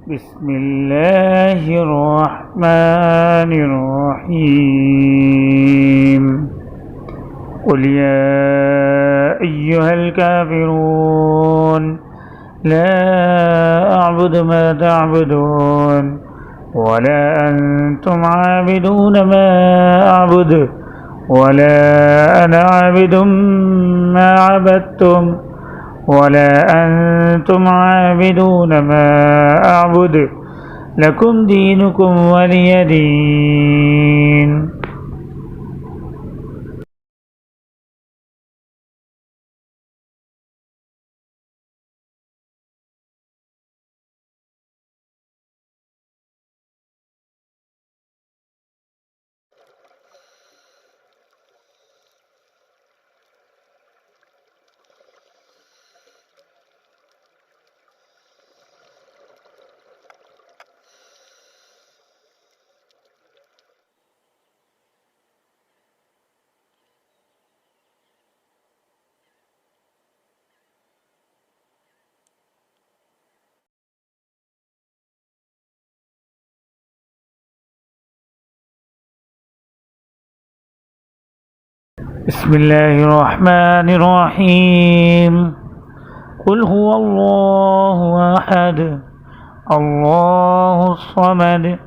بسم الله الرحمن الرحيم قل يا أيها الكافرون لا أعبد ما تعبدون ولا أنتم عابدون ما أعبد ولا أنا عابد ما عبدتم ولا أنتم عابدون ما أعبد لكم دينكم ولي دين بسم الله الرحمن الرحيم قل هو الله أحد الله الصمد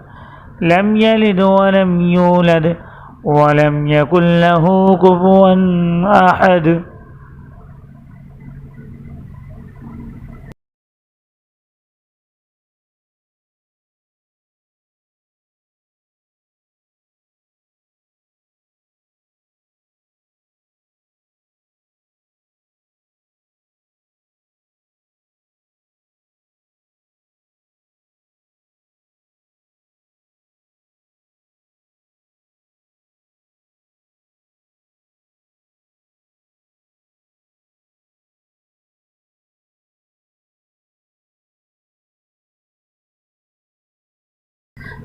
لم يلد ولم يولد ولم يكن له كفوا أحد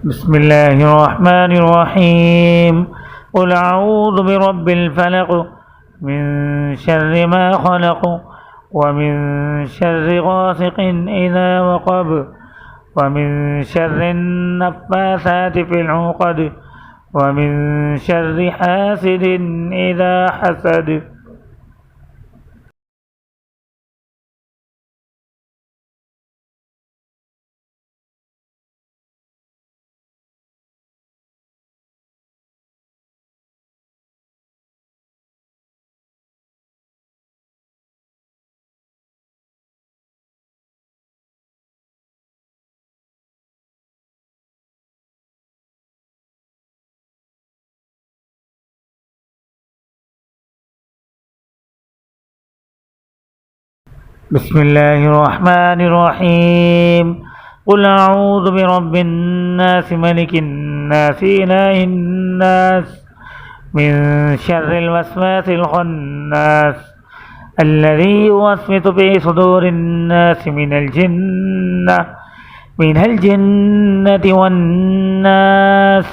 بسم الله الرحمن الرحيم قل أعوذ برب الفلق من شر ما خلق ومن شر غاسق إذا وقب ومن شر النفاثات في العقد ومن شر حاسد إذا حسد بسم الله الرحمن الرحيم قل أعوذ برب الناس ملك الناس إله الناس من شر الوسواس الخناس الذي يوسوس في صدور الناس من الجنة والناس